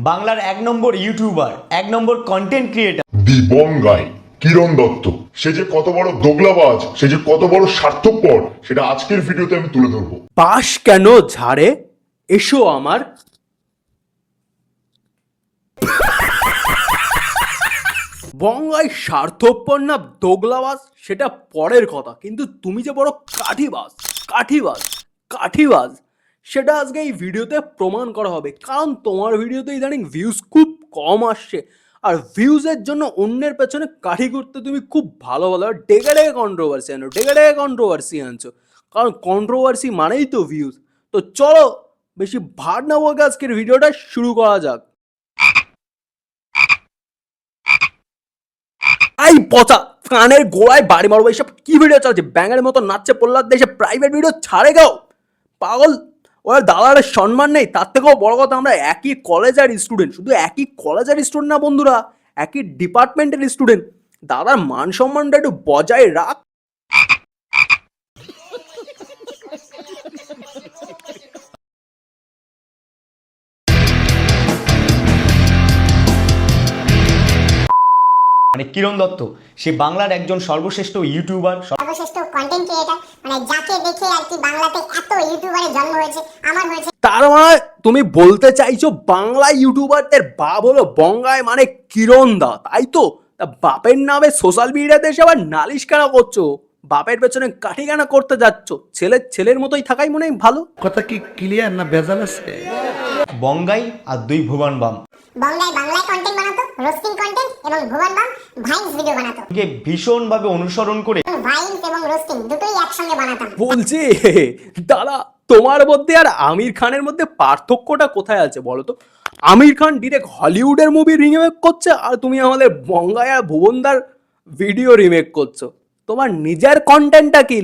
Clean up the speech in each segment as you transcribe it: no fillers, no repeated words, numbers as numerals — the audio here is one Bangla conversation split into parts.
বাংলার 1 নম্বর ইউটিউবার, 1 নম্বর কন্টেন্ট ক্রিয়েটার দিবঙ্গাই কিরণ দত্ত। সে যে কত বড় দোগলাবাজ, সে যে কত বড় স্বার্থপর, সেটা আজকের ভিডিওতে আমি তুলে ধরবো। বাঁশ কেন ঝাড়ে এসো আমার বঙ্গায় স্বার্থপর না দোগলাবাজ সেটা পরের কথা, কিন্তু তুমি যে বড় কাঠিবাজ কাঠিবাজ কাঠিবাজ সেটা আজকে এই ভিডিওতে প্রমাণ করা হবে। কারণ তোমার ভিডিওতে ইদানিং ভিউজ খুব কম আসছে, আর ভিউজের জন্য অন্যের পেছনে কাঠি করতে তুমি খুব ভালো ভালো ডেকে ডেকে কন্ট্রোভার্সি আনো, ডেকে ডেকে কন্ট্রোভার্সি আনছো। কারণ কন্ট্রোভার্সি মানেই তো ভিউজ। তো চলো বেশি ভাট না বলকে আজকের ভিডিওটা শুরু করা যাক। এই পচা কানের গোড়ায় বাড়ি মারবো, এইসব কি ভিডিও চলছে? ব্যাঙের মতো নাচছে প্রহ্লাদ দেশে, প্রাইভেট ভিডিও ছাড়ে গাও পাগল। ওরা দাদার সম্মান নেই। তার থেকেও বড় কথা, আমরা একই কলেজের স্টুডেন্ট, শুধু একই কলেজের স্টুডেন্ট না বন্ধুরা, একই ডিপার্টমেন্টের স্টুডেন্ট। দাদার মান সম্মানটা একটু বজায় রাখ। মানে কিরণ দত্ত, সে বাংলার একজন সর্বশ্রেষ্ঠ ইউটিউবার, সর্বশ্রেষ্ঠ কন্টেন্ট ক্রিয়েটর, মানে যাকে দেখে আর কি বাংলাতে এত ইউটিউবারের জন্ম হয়েছে, আমার হয়েছে। তার মানে তুমি বলতে চাইছো বাংলা ইউটিউবারদের বাপ হলো বঙ্গায় মানে কিরণ দা, তাই তো? তা বাপের নামে সোশ্যাল মিডিয়াতে এসে আবার নালিশ কেন করছো? বাপের পেছনে কাঠি কেন করতে যাচ্ছ? ছেলের মতোই থাকাই মনে হয় ভালো। কথা কি ক্লিয়ার না ভেজাল আছে? বঙ্গাই আর 2 ভুবন বাম বাংলায় কন্টেন্ট বানাতো, রোস্টিং কন্টেন্ট, এবং ভুবন বাম ভাইন্স ভিডিও বানাতো। কে ভীষণভাবে অনুসরণ করে ভাইন্স এবং রোস্টিং দুটোই একসঙ্গে বানাতাম। বলছি দাদা, তোমার মধ্যে আর আমির খানের মধ্যে পার্থক্যটা কোথায় আছে বলো তো? আমির খান ডিরেক্ট হলিউডের মুভি রিমেক করছে, আর তুমি আমাদের বঙ্গায় আর ভুবনদার ভিডিও রিমেক করছো। তোমার নিজের কন্টেন্টটা কি?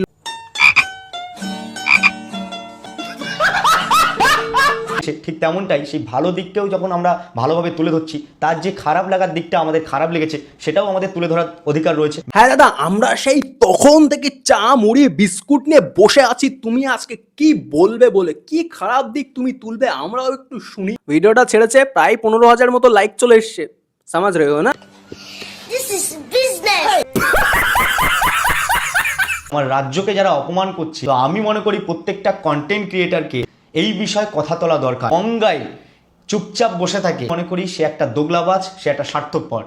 ঠিক তেমনটাই সেই ভালো দিকটাও যখন আমরা ভালোভাবে তুলে ধরছি, তার যে খারাপ লাগার দিকটা আমাদের খারাপ লেগেছে সেটাও আমাদের তুলে ধরার অধিকার রয়েছে। হ্যাঁ দাদা, আমরা সেই তখন থেকে চা মুড়ি বিস্কুট নিয়ে বসে আছি, তুমি আজকে কি বলবে বলে, কি খারাপ দিক তুমি তুলবে আমরাও একটু শুনি। ভিডিওটা ছেড়েছে, প্রায় 15,000 মতো লাইক চলে এসছে, সমাজ রয়ে না? আমার রাজ্যকে যারা অপমান করছে, তো আমি মনে করি প্রত্যেকটা কন্টেন্ট ক্রিয়েটারকে এই বিষয়ে কথা তোলা দরকার। বঙ্গাই চুপচাপ বসে থাকে, মনে করি সে একটা দোগলাবাজ, সে একটা স্বার্থপর।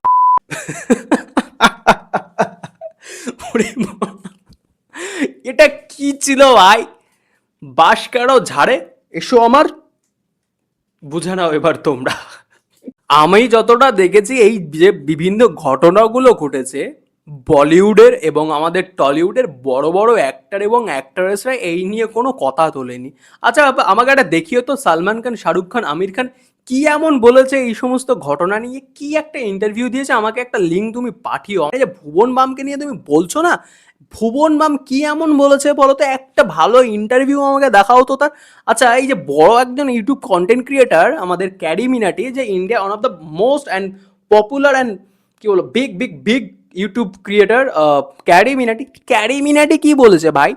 এটা কি ছিল ভাই? বাঁশ কেন ঝাড়ে এসো আমার, বুঝে নাও এবার তোমরা। আমি যতটা দেখেছি, এই যে বিভিন্ন ঘটনাগুলো ঘটেছে বলিউডের এবং আমাদের টলিউডের বড় বড় অ্যাক্টর এবং অ্যাক্ট্রেসরা এই নিয়ে কোনো কথা তোলেনি। আচ্ছা আমাকে একটা দেখিও তো, সালমান খান, শাহরুখ খান, আমির খান কি এমন বলেছে এই সমস্ত ঘটনা নিয়ে? কি একটা ইন্টারভিউ দিয়েছে, আমাকে একটা লিঙ্ক তুমি পাঠিও। এই যে ভুবন বামকে নিয়ে তুমি বলছো না, ভুবন বাম কি এমন বলেছে বলো তো? একটা ভালো ইন্টারভিউ আমাকে দেখাও তো তার। আচ্ছা, এই যে বড় একজন ইউটিউব কন্টেন্ট ক্রিয়েটার আমাদের ক্যারি মিনাটি, যে India one of the most and popular and কি বলো বিগ ইউটিউব ক্রিয়েটার, ক্যারি মিনাটি কি বলেছে ভাই?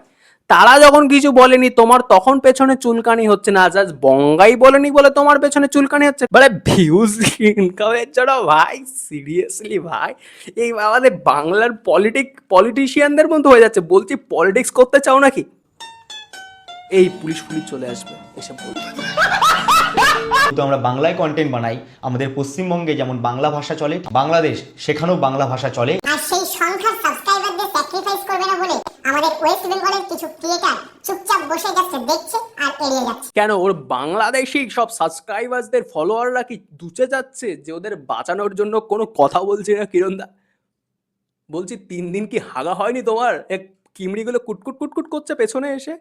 তারা যখন কিছু বলেনি তোমার তখন পেছনে চুলকানি হচ্ছে না, জাস্ট বঙ্গাই বলেনি বলে তোমার পেছনে চুলকানি হচ্ছে। মানে ভিউজ ইনকামের জন্য ভাই, সিরিয়াসলি ভাই, এই আমাদের বাংলার পলিটিশিয়ানদের মতো হয়ে যাচ্ছে। বলছি পলিটিক্স করতে চাও নাকি? এই পুলিশ চলে আসবে এসে বলবে। কিন্তু আমরা বাংলায় কন্টেন্ট বানাই, আমাদের পশ্চিমবঙ্গে যেমন বাংলা ভাষা চলে, বাংলাদেশ সেখানেও বাংলা ভাষা চলে। আর সেই সংখ্যার সাবস্ক্রাইবারদের স্যাক্রিফাইস করবে না বলে আমাদের ওয়েস্ট বেঙ্গলের কিছু ক্রিয়েটার চুপচাপ বসে যাচ্ছে, দেখছে আর এড়িয়ে যাচ্ছে। কেন ওর বাংলাদেশি সব সাবস্ক্রাইবারদের ফলোয়াররা কি দুচে যাচ্ছে যে ওদের বাঁচানোর জন্য কোনো কথা বলছে না? কিরণদা বলছি, 3 দিন কি হাগা হয়নি তোমার? এক কিমড়িগুলো কুটকুট করছে পেছনে এসে।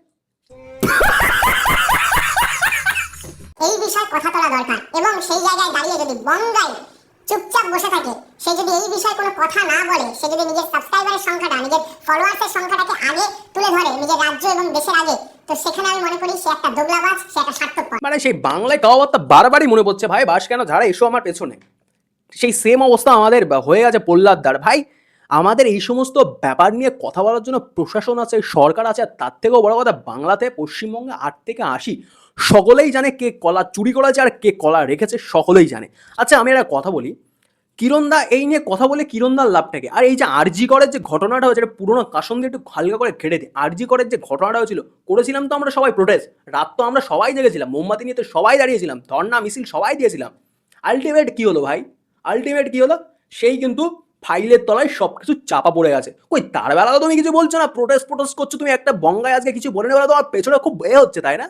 এই বিষয়ে কথা তোলা দরকার, এবং সেই জায়গায় দাঁড়িয়ে যদি বঙ্গাই চুপচাপ বসে থাকে, সে যদি এই বিষয়ে কোনো কথা না বলে, সে যদি নিজের সাবস্ক্রাইবারের সংখ্যাটা, নিজের ফলোয়ার্সের সংখ্যাটাকে আগে তুলে ধরে নিজের রাজ্য এবং দেশের আগে, তো সেখানে আমি মনে করি সে একটা দোগলাবাজ, সে একটা স্বার্থপর। মানে সেই বাংলায় কথাবার্তা বারবারই মনে পড়ছে ভাই, বাস কেন ঝাড়ে এসো আমার পেছনে। সেই সেম অবস্থা আমাদের হয়ে গেছে প্রহ্লাদদার ভাই। আমাদের এই সমস্ত ব্যাপার নিয়ে কথা বলার জন্য প্রশাসন আছে, সরকার আছে, আর তার থেকেও বড় কথা বাংলাতে পশ্চিমবঙ্গে 8 থেকে 80 সকলেই জানে কে কলা চুরি করেছে আর কে কলা রেখেছে, সকলেই জানে। আচ্ছা আমি একটা কথা বলি, কিরণদা এই নিয়ে কথা বলে কিরণদার লাভটাকে, আর এই যে আরজি করের যে ঘটনাটা হয়েছে, এটা পুরোনো কাসন দিয়ে একটু হালকা করে ঘেটে দিই। আরজি করের যে ঘটনাটা হয়েছিল, করেছিলাম তো আমরা সবাই প্রোটেস্ট, রাত তো আমরা সবাই জেগেছিলাম, মোমবাতি নিয়ে তো সবাই দাঁড়িয়েছিলাম, ধর্ণা মিছিল সবাই দিয়েছিলাম। আলটিমেট কি হলো ভাই, আলটিমেট কি হলো, সেই কিন্তু ফাইলের তলায় সবকিছু চাপা পড়ে গেছে। কই তার বেলা তো তুমি কিছু বলছো না, প্রোটেস্ট করছো তুমি, একটা বঙ্গায় আজকে কিছু বলে নেবে, তোমার পেছনে খুব হচ্ছে তাই না?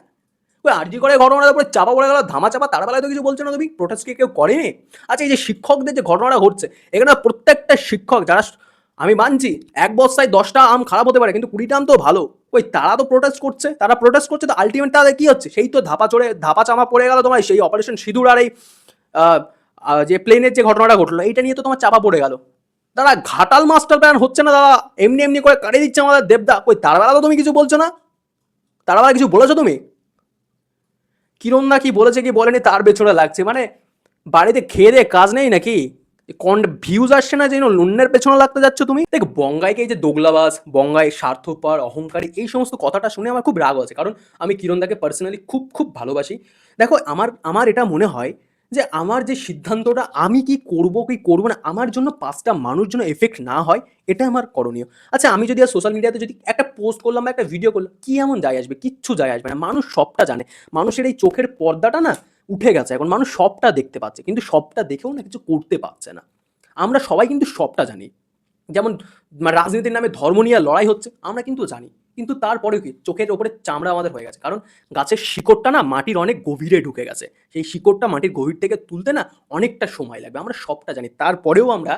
ওই আরজি করে ঘটনার উপরে চাপা পড়ে গেল, ধামা চাপা, তার বেলায় তো কিছু বলছো না তুমি, প্রোটেস্ট কি কেউ করেনি? আচ্ছা এই যে শিক্ষকদের যে ঘটনাটা ঘটছে, এখানে প্রত্যেকটা শিক্ষক যারা, আমি মানছি এক বস্তায় 10টা আম খারাপ হতে পারে কিন্তু 20টা আম তো ভালো, ওই তারা তো প্রোটেস্ট করছে, তো আলটিমেট তাদের কি হচ্ছে, সেই তো ধাপা চামা পড়ে গেল তোমার, সেই অপারেশন সিঁদুর আর এই যে প্লেনের যে ঘটনাটা ঘটলো, এইটা নিয়ে তো তোমার চাপা পড়ে গেল। দাদা ঘাটাল মাস্টার প্ল্যান হচ্ছে না দাদা, এমনি এমনি করে কাটিয়ে দিচ্ছে আমাদের দেবদা, ওই তার বেলা তো তুমি কিছু বলছো না, তার বেলা কিছু বলেছো তুমি? কিরণদা কি বলেছে কি বলেনি তার পেছনে লাগছে, মানে বাড়িতে খেয়ে দিয়ে কাজ নেই নাকি, ভিউজ আসছে না যেন লুন্নের পেছনে লাগতে যাচ্ছ তুমি? দেখ বঙ্গাইকে এই যে দোগলাবাজ, বঙ্গাই স্বার্থপর, অহংকারী, এই সমস্ত কথাটা শুনে আমার খুব রাগ আছে, কারণ আমি কিরণদাকে পার্সোনালি খুব খুব ভালোবাসি। দেখো আমার এটা মনে হয় যে আমার যে সিদ্ধান্তটা আমি কি করবো না, আমার জন্য 5টা মানুষ জন্য এফেক্ট না হয়, এটা আমার করণীয়। আচ্ছা আমি যদি আর সোশ্যাল মিডিয়াতে যদি একটা পোস্ট করলাম বা একটা ভিডিও করলাম, কি এমন যায় আসবে? কিচ্ছু যায় আসবে না, মানুষ সবটা জানে, মানুষের এই চোখের পর্দাটা না উঠে গেছে, এখন মানুষ সবটা দেখতে পাচ্ছে, কিন্তু সবটা দেখেও না কিছু করতে পারছে না। আমরা সবাই কিন্তু সবটা জানি, যেমন রাজনীতির নামে ধর্ম নিয়ে লড়াই হচ্ছে, আমরা কিন্তু জানি, কিন্তু তারপরেও কি চোখের ওপরে চামড়া আমাদের হয়ে গেছে, কারণ গাছের শিকড়টা না মাটির অনেক গভীরে ঢুকে গেছে, সেই শিকড়টা মাটির গভীর থেকে তুলতে না অনেকটা সময় লাগবে, আমরা সবটা জানি, তারপরেও আমরা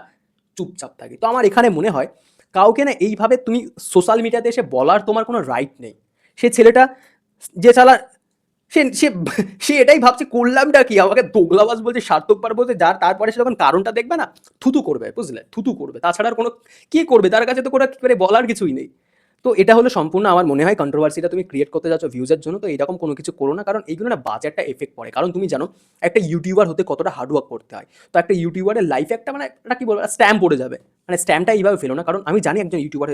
চুপচাপ থাকি। তো আমার এখানে মনে হয় কাউকে না এইভাবে তুমি সোশ্যাল মিডিয়াতে এসে বলার তোমার কোনো রাইট নেই। সে ছেলেটা যে সে সে সে এটাই ভাবছে করলামটা কি, আমাকে দোগলাবাজ বলছে, স্বার্থপর বলছে, যার তারপরে সে যখন কারণটা দেখবে না থুতু করবে, বুঝলে, থুতু করবে, তাছাড়া আর কোনো কি করবে, তার কাছে তো কোনো কি করে বলার কিছুই নেই। তো এটা হলো সম্পূর্ণ আমার মনে হয় কন্ট্রোভার্সিটা তুমি ক্রিয়েট করতে যাচ্ছ ভিউজের জন্য, তো এরকম কোনো কিছু করো না, কারণ এইগুলো না বাজে একটা এফেক্ট পড়ে। কারণ তুমি জানো একটা ইউটিউবার হতে কতটা হার্ডওয়ার্ক করতে হয়, তো একটা ইউটিউবারের লাইফে একটা মানে একটা কি বলবো স্ট্যাম্প পড়ে যাবে, মানে স্ট্যাম্পটা এইভাবে ফেলো না, কারণ আমি জানি একজন ইউটিউবার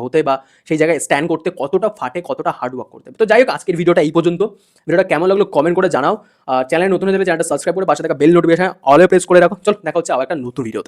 হতে বা সেই জায়গায় স্ট্যান্ড করতে কতটা ফাটে, কতটা হার্ডওয়ার্ক করতে হবে। তো যাই হোক আজকের ভিডিওটা এই পর্যন্ত, ভিডিওটা কেমন লাগলো কমেন্ট করে জানাও, চ্যানেল নতুন হয়ে যাবে, চ্যানেলটা সাবস্ক্রাইব করে পাশে থাকা বেল নোটিফিকেশন অলে প্রেস করে রাখো। চল দেখা হচ্ছে আবার একটা নতুন ভিডিওতে।